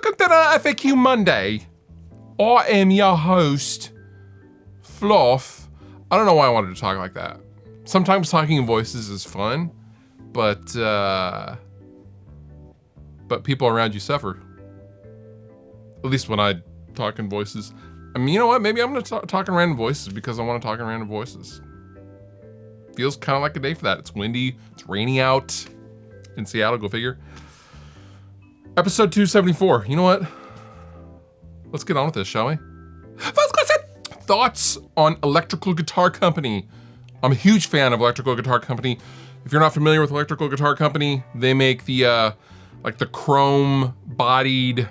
Welcome to the FAQ Monday. I am your host, Fluff. I don't know why I wanted to talk like that. Sometimes talking in voices is fun, but people around you suffer. At least when I talk in voices. I mean, you know what? Maybe I'm gonna talk in random voices because I want to talk in random voices. Feels kind of like a day for that. It's windy, it's rainy out in Seattle, go figure. Episode 274. You know what? Let's get on with this, shall we? First question. Thoughts on Electrical Guitar Company. I'm a huge fan of Electrical Guitar Company. If you're not familiar with Electrical Guitar Company, they make the like the chrome-bodied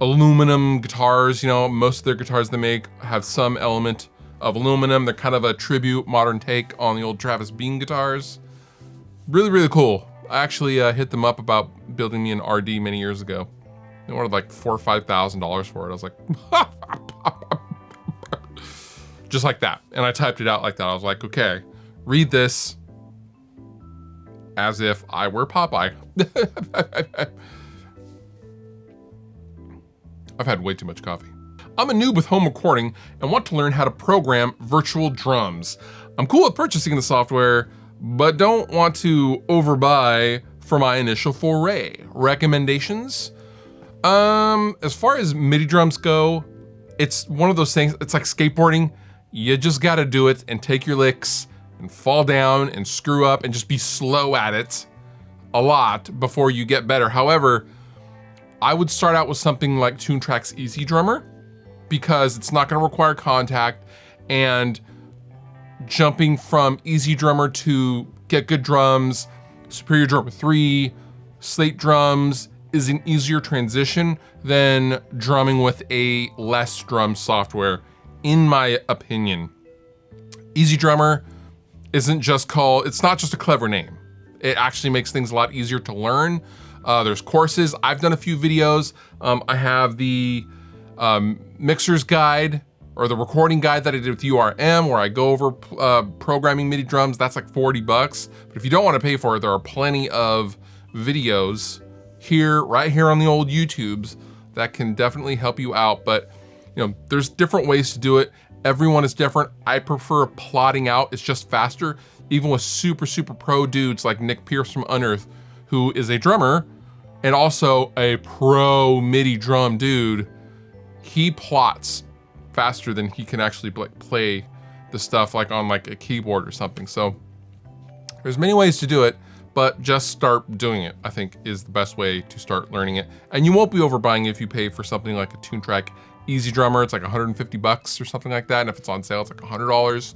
aluminum guitars. You know, most of their guitars they make have some element of aluminum. They're kind of a tribute, modern take on the old Travis Bean guitars. Really, really cool. I actually hit them up about building me an RD many years ago. They wanted like $4,000 or $5,000 for it. I was like, just like that. And I typed it out like that. I was like, okay, read this as if I were Popeye. I've had way too much coffee. I'm a noob with home recording and want to learn how to program virtual drums. I'm cool with purchasing the software, but don't want to overbuy for my initial foray. Recommendations? As far as MIDI drums go, it's one of those things, it's like skateboarding. You just gotta do it and take your licks and fall down and screw up and just be slow at it a lot before you get better. However, I would start out with something like Toontrack's Easy Drummer because it's not gonna require contact, and jumping from Easy Drummer to Get Good Drums, Superior Drummer 3, Slate Drums is an easier transition than drumming with a less drum software, in my opinion. Easy Drummer isn't just called, it's not just a clever name. It actually makes things a lot easier to learn. There's courses. I've done a few videos. I have the mixer's guide or the recording guide that I did with URM where I go over programming MIDI drums. That's like $40. But if you don't want to pay for it, there are plenty of videos here, right here on the old YouTubes that can definitely help you out. But you know, there's different ways to do it. Everyone is different. I prefer plotting out. It's just faster. Even with super, super pro dudes like Nick Pierce from Unearth, who is a drummer and also a pro MIDI drum dude, he plots faster than he can actually play the stuff like on like a keyboard or something. So there's many ways to do it, but just start doing it, I think, is the best way to start learning it. And you won't be overbuying if you pay for something like a Toontrack Easy Drummer. It's like $150 or something like that. And if it's on sale, it's like $100.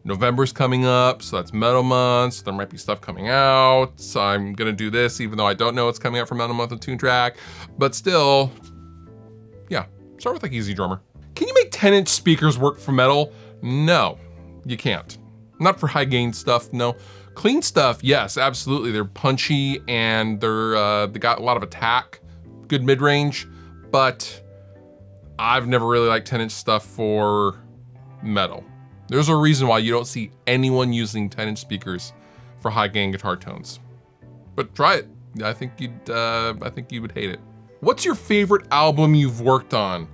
November's coming up, so that's Metal Month. So there might be stuff coming out. So I'm gonna do this, even though I don't know what's coming out for Metal Month on Toontrack. But still, yeah, start with like Easy Drummer. Can you make 10-inch speakers work for metal? No, you can't. Not for high gain stuff, no. Clean stuff, yes, absolutely. They're punchy and they got a lot of attack, good mid-range, but I've never really liked 10-inch stuff for metal. There's a reason why you don't see anyone using 10-inch speakers for high gain guitar tones. But try it. I think you would hate it. What's your favorite album you've worked on?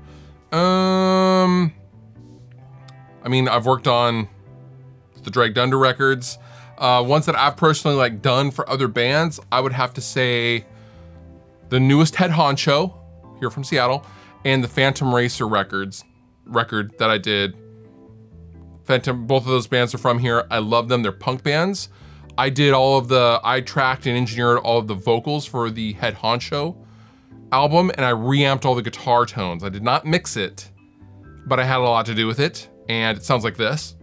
I mean, I've worked on the Dragged Under records. Ones that I've personally like done for other bands, I would have to say the newest Head Honcho here from Seattle and the Phantom Racer record that I did. Phantom, both of those bands are from here. I love them. They're punk bands. I tracked and engineered all of the vocals for the Head Honcho album, and I reamped all the guitar tones. I did not mix it, but I had a lot to do with it, and it sounds like this.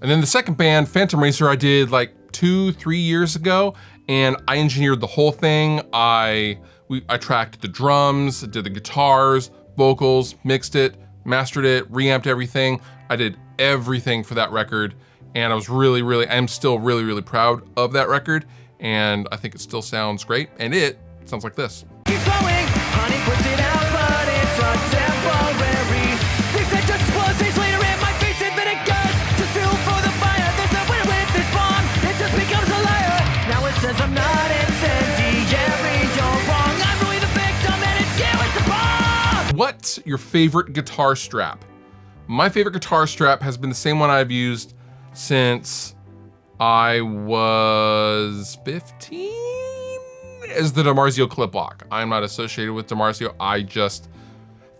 And then the second band, Phantom Racer, I did like 2-3 years ago, and I engineered the whole thing. I tracked the drums, did the guitars, vocals, mixed it, mastered it, reamped everything. I did everything for that record, and I'm still really proud of that record, and I think it still sounds great, and it Sounds like this. Keeps going, honey puts it out, but it's not temporary. Things that just explode days later in my face, and then it goes. Just fuel for the fire, there's no winner with this bomb. It just becomes a liar. Now it says I'm not incendiary, you're wrong. I'm really the victim, and it's you, it's the bomb. What's your favorite guitar strap? My favorite guitar strap has been the same one I've used since I was 15, is the DiMarzio clip lock. I'm not associated with DiMarzio. I just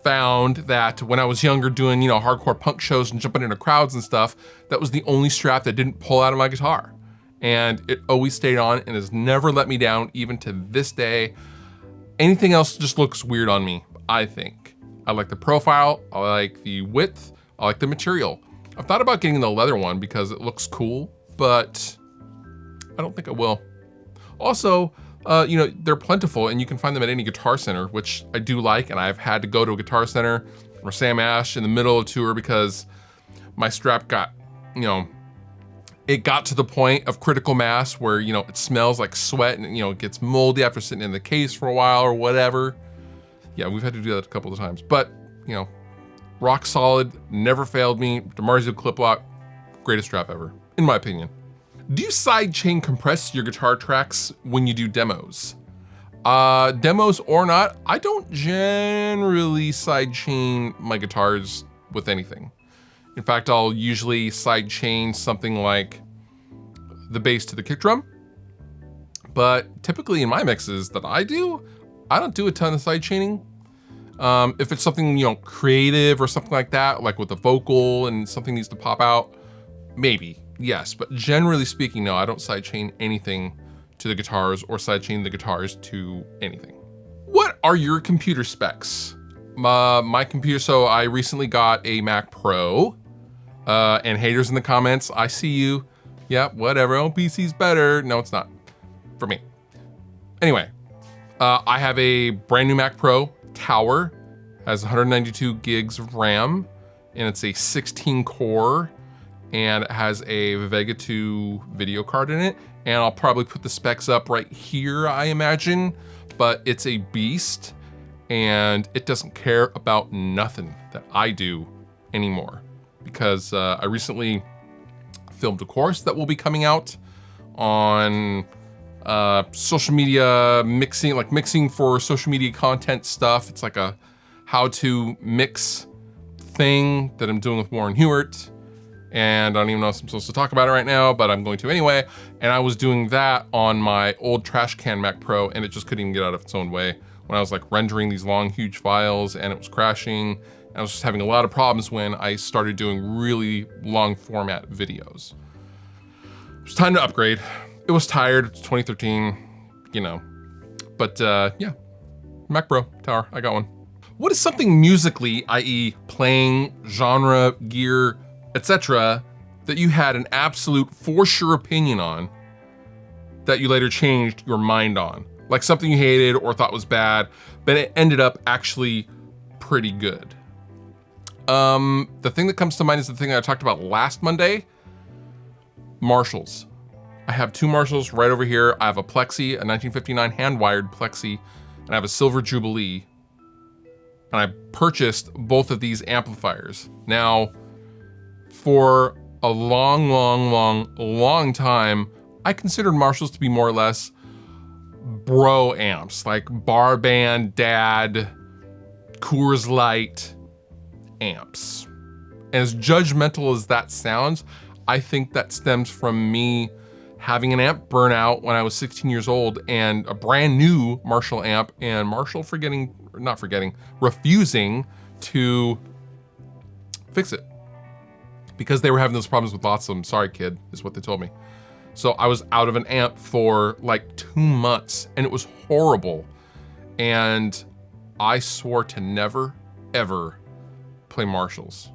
found that when I was younger doing, hardcore punk shows and jumping into crowds and stuff, that was the only strap that didn't pull out of my guitar. And it always stayed on and has never let me down, even to this day. Anything else just looks weird on me, I think. I like the profile, I like the width, I like the material. I've thought about getting the leather one because it looks cool, but I don't think I will. Also, they're plentiful and you can find them at any Guitar Center, which I do like, and I've had to go to a Guitar Center or Sam Ash in the middle of a tour because my strap got, it got to the point of critical mass where, it smells like sweat and, it gets moldy after sitting in the case for a while or whatever. Yeah, we've had to do that a couple of times, but, rock solid, never failed me. DiMarzio clip lock, greatest strap ever, in my opinion. Do you sidechain compress your guitar tracks when you do demos? Demos or not, I don't generally sidechain my guitars with anything. In fact, I'll usually sidechain something like the bass to the kick drum. But typically in my mixes that I don't do a ton of sidechaining. If it's something, creative or something like that, like with a vocal and something needs to pop out, maybe, yes. But generally speaking, no, I don't sidechain anything to the guitars or sidechain the guitars to anything. What are your computer specs? My computer, so I recently got a Mac Pro, and haters in the comments, I see you. Yeah, whatever, oh, PC's better. No, it's not, for me. Anyway, I have a brand new Mac Pro. Tower, has 192 gigs of RAM, and it's a 16 core, and it has a Vega 2 video card in it. And I'll probably put the specs up right here, I imagine, but it's a beast and it doesn't care about nothing that I do anymore, because I recently filmed a course that will be coming out on social media mixing, like mixing for social media content stuff. It's like a how to mix thing that I'm doing with Warren Hewart. And I don't even know if I'm supposed to talk about it right now, but I'm going to anyway. And I was doing that on my old trash can Mac Pro, and it just couldn't even get out of its own way when I was like rendering these long, huge files, and it was crashing. And I was just having a lot of problems when I started doing really long format videos. It was time to upgrade. It was tired, it's 2013, but yeah, Mac Pro, Tower, I got one. What is something musically, i.e. playing, genre, gear, etc., that you had an absolute for sure opinion on that you later changed your mind on? Like something you hated or thought was bad, but it ended up actually pretty good. The thing that comes to mind is the thing I talked about last Monday, Marshalls. I have two Marshalls right over here. I have a Plexi, a 1959 hand-wired Plexi, and I have a Silver Jubilee. And I purchased both of these amplifiers. Now, for a long time, I considered Marshalls to be more or less bro amps, like bar band, dad, Coors Light amps. And as judgmental as that sounds, I think that stems from me having an amp burn out when I was 16 years old and a brand new Marshall amp, and Marshall refusing to fix it because they were having those problems with lots of them. Sorry, kid, is what they told me. So I was out of an amp for like 2 months and it was horrible. And I swore to never, ever play Marshalls.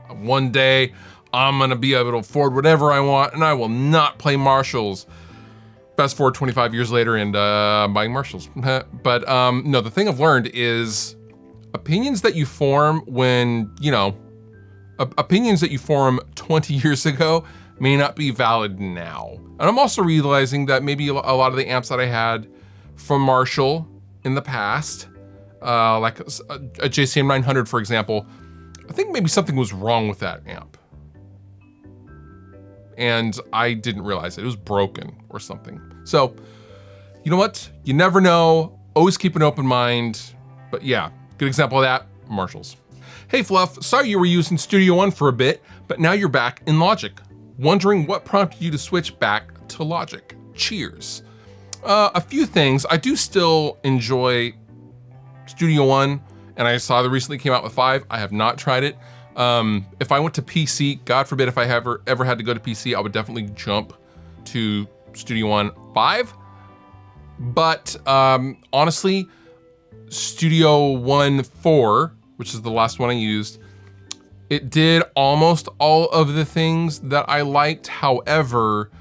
One day, I'm gonna be able to afford whatever I want and I will not play Marshalls. Fast forward 25 years later and buying Marshalls. But no, the thing I've learned is opinions that you form when, opinions that you form 20 years ago may not be valid now. And I'm also realizing that maybe a lot of the amps that I had from Marshall in the past, like a JCM 900, for example. I think maybe something was wrong with that amp. And I didn't realize it was broken or something. So, you know what? You never know. Always keep an open mind. But yeah, good example of that, Marshalls. Hey Fluff, saw you were using Studio One for a bit, but now you're back in Logic. Wondering what prompted you to switch back to Logic. Cheers. A few things. I do still enjoy Studio One, and I saw that recently came out with 5. I have not tried it. If I went to PC, God forbid if I ever had to go to PC, I would definitely jump to Studio One 5. But honestly, Studio One 4, which is the last one I used, it did almost all of the things that I liked. However,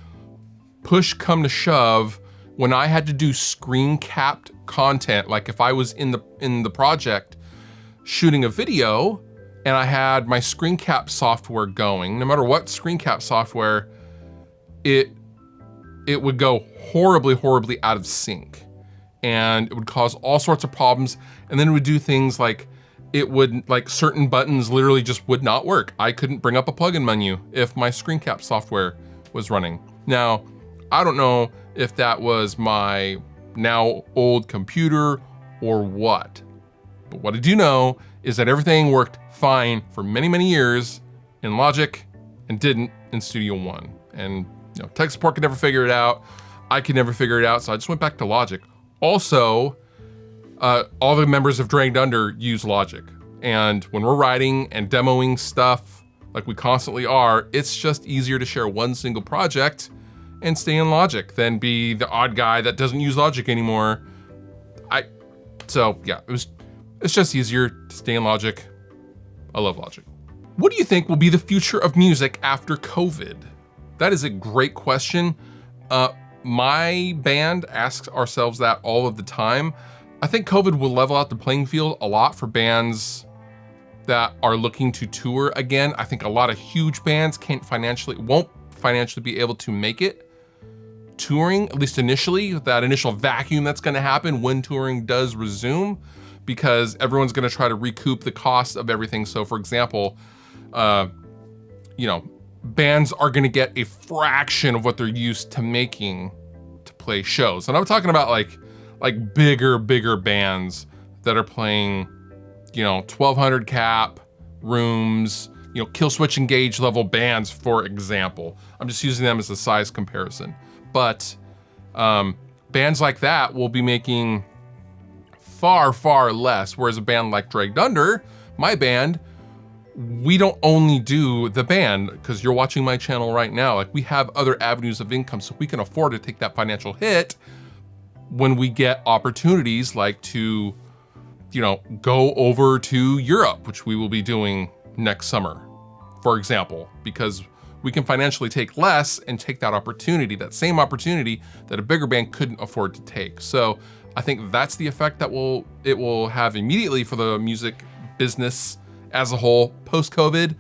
push come to shove, when I had to do screen capped content, like if I was in the project shooting a video and I had my screen cap software going, no matter what screen cap software, it would go horribly out of sync, and it would cause all sorts of problems. And then it would do things like certain buttons literally just would not work. I couldn't bring up a plugin menu if my screen cap software was running. Now, I don't know if that was my now old computer or what, but what I do know is that everything worked fine for many years in Logic and didn't in Studio One. And you know, tech support could never figure it out. I could never figure it out, so I just went back to Logic. Also, all the members of Dragged Under use Logic. And when we're writing and demoing stuff like we constantly are, it's just easier to share one single project and stay in Logic than be the odd guy that doesn't use Logic anymore. So yeah, it's just easier to stay in Logic. I love Logic. What do you think will be the future of music after COVID? That is a great question. My band asks ourselves that all of the time. I think COVID will level out the playing field a lot for bands that are looking to tour again. I think a lot of huge bands won't financially be able to make it touring, at least initially, that initial vacuum that's gonna happen when touring does resume, because everyone's gonna try to recoup the cost of everything. So for example, bands are gonna get a fraction of what they're used to making to play shows. And I'm talking about like bigger bands that are playing, 1,200 cap rooms, Kill Switch Engage level bands, for example. I'm just using them as a size comparison. But bands like that will be making far less, whereas a band like Dragged Under, my band, we don't only do the band, because you're watching my channel right now. Like, we have other avenues of income, so we can afford to take that financial hit when we get opportunities like to, go over to Europe, which we will be doing next summer, for example, because we can financially take less and take that opportunity, that same opportunity that a bigger band couldn't afford to take. So I think that's the effect that it will have immediately for the music business as a whole post-COVID.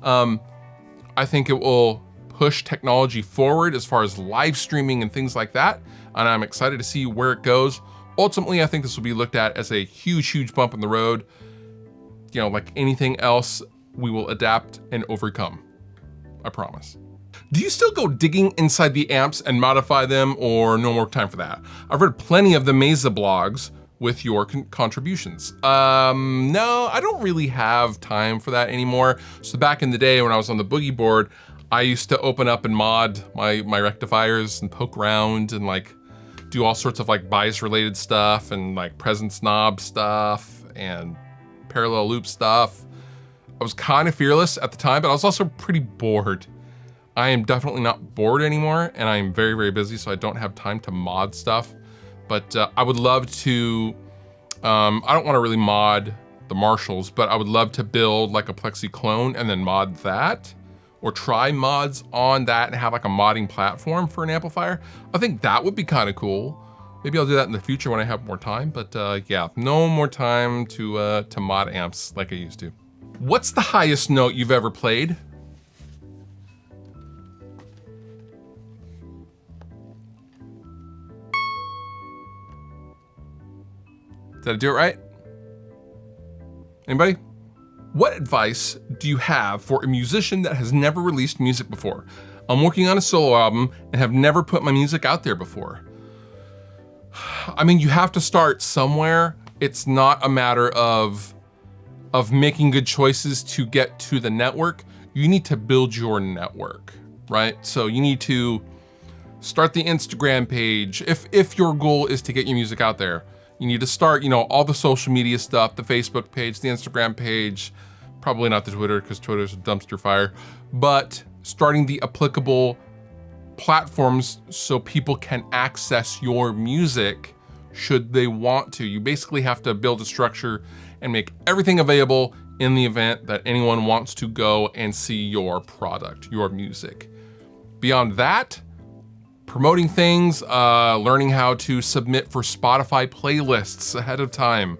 I think it will push technology forward as far as live streaming and things like that, and I'm excited to see where it goes. Ultimately, I think this will be looked at as a huge bump in the road. Like anything else, we will adapt and overcome. I promise. Do you still go digging inside the amps and modify them, or no more time for that? I've read plenty of the Mesa blogs with your contributions. No, I don't really have time for that anymore. So back in the day when I was on the boogie board, I used to open up and mod my rectifiers and poke around and do all sorts of bias related stuff and presence knob stuff and parallel loop stuff. I was kind of fearless at the time, but I was also pretty bored. I am definitely not bored anymore, and I am very busy, so I don't have time to mod stuff. But I would love to, I don't want to really mod the Marshalls, but I would love to build a Plexi clone and then mod that, or try mods on that and have a modding platform for an amplifier. I think that would be kind of cool. Maybe I'll do that in the future when I have more time, but yeah, no more time to mod amps like I used to. What's the highest note you've ever played? Did I do it right? Anybody? What advice do you have for a musician that has never released music before? I'm working on a solo album and have never put my music out there before. I mean, you have to start somewhere. It's not a matter of making good choices to get to the network. You need to build your network, right? So you need to start the Instagram page. If your goal is to get your music out there, you need to start, all the social media stuff, the Facebook page, the Instagram page, probably not the Twitter because Twitter's a dumpster fire, but starting the applicable platforms so people can access your music should they want to. You basically have to build a structure and make everything available in the event that anyone wants to go and see your product, your music. Beyond that, promoting things, learning how to submit for Spotify playlists ahead of time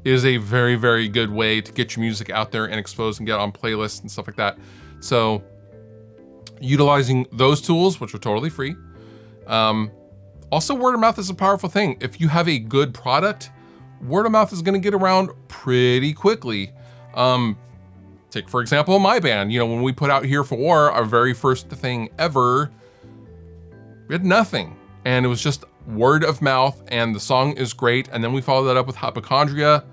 is a very, very good way to get your music out there and exposed and get on playlists and stuff like that. So utilizing those tools, which are totally free. Also, word of mouth is a powerful thing. If you have a good product, word of mouth is gonna get around pretty quickly. Take, for example, my band. When we put out Here for War, our very first thing ever, we had nothing. And it was just word of mouth, and the song is great. And then we followed that up with Hypochondria.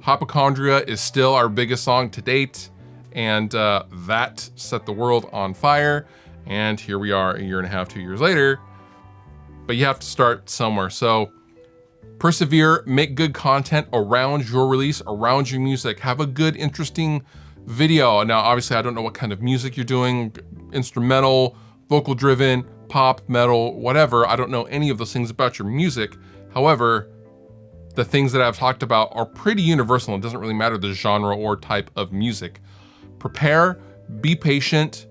Hypochondria is still our biggest song to date. And that set the world on fire. And here we are a year and a half, 2 years later. But you have to start somewhere. So persevere, make good content around your release, around your music. Have a good, interesting video. Now, obviously, I don't know what kind of music you're doing, instrumental, vocal driven, pop, metal, whatever. I don't know any of those things about your music. However, the things that I've talked about are pretty universal. It doesn't really matter the genre or type of music. Prepare, be patient,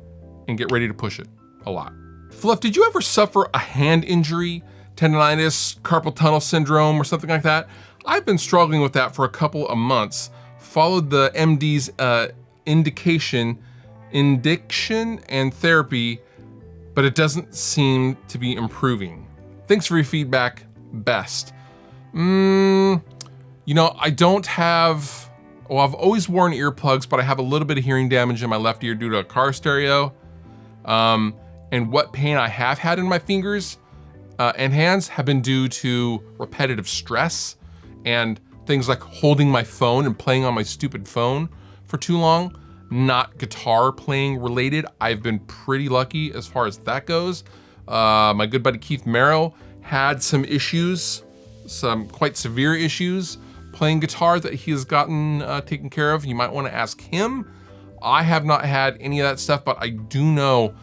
and get ready to push it a lot. Fluff, did you ever suffer a hand injury, tendonitis, carpal tunnel syndrome, or something like that? I've been struggling with that for a couple of months. Followed the MD's indication and therapy, but it doesn't seem to be improving. Thanks for your feedback, best. I don't have, I've always worn earplugs, but I have a little bit of hearing damage in my left ear due to a car stereo. And what pain I have had in my fingers and hands have been due to repetitive stress and things like holding my phone and playing on my stupid phone for too long. Not guitar playing related. I've been pretty lucky as far as that goes. My good buddy Keith Merrill had some issues, some quite severe issues playing guitar that he has gotten taken care of. You might want to ask him. I have not had any of that stuff, but I do know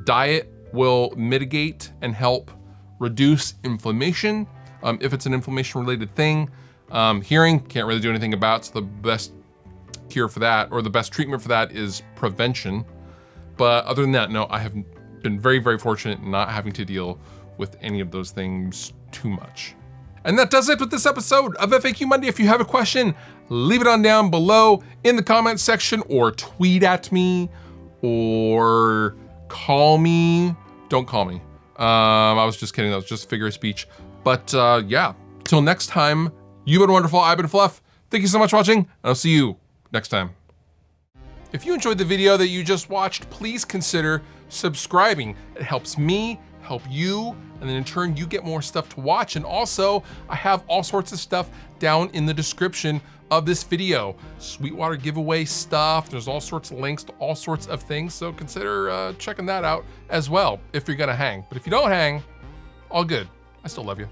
diet will mitigate and help reduce inflammation. If it's an inflammation related thing, hearing, can't really do anything about, so the best cure for that, or the best treatment for that, is prevention. But other than that, no, I have been very, very fortunate in not having to deal with any of those things too much. And that does it with this episode of FAQ Monday. If you have a question, leave it on down below in the comments section, or tweet at me, or call me. Don't call me. I was just kidding. That was just a figure of speech. But yeah, till next time, you've been wonderful. I've been Fluff. Thank you so much for watching, and I'll see you next time. If you enjoyed the video that you just watched, please consider subscribing. It helps me, help you, and then in turn you get more stuff to watch. And also, I have all sorts of stuff down in the description of this video. Sweetwater giveaway stuff. There's all sorts of links to all sorts of things. So consider checking that out as well if you're gonna hang. But if you don't hang, all good. I still love you.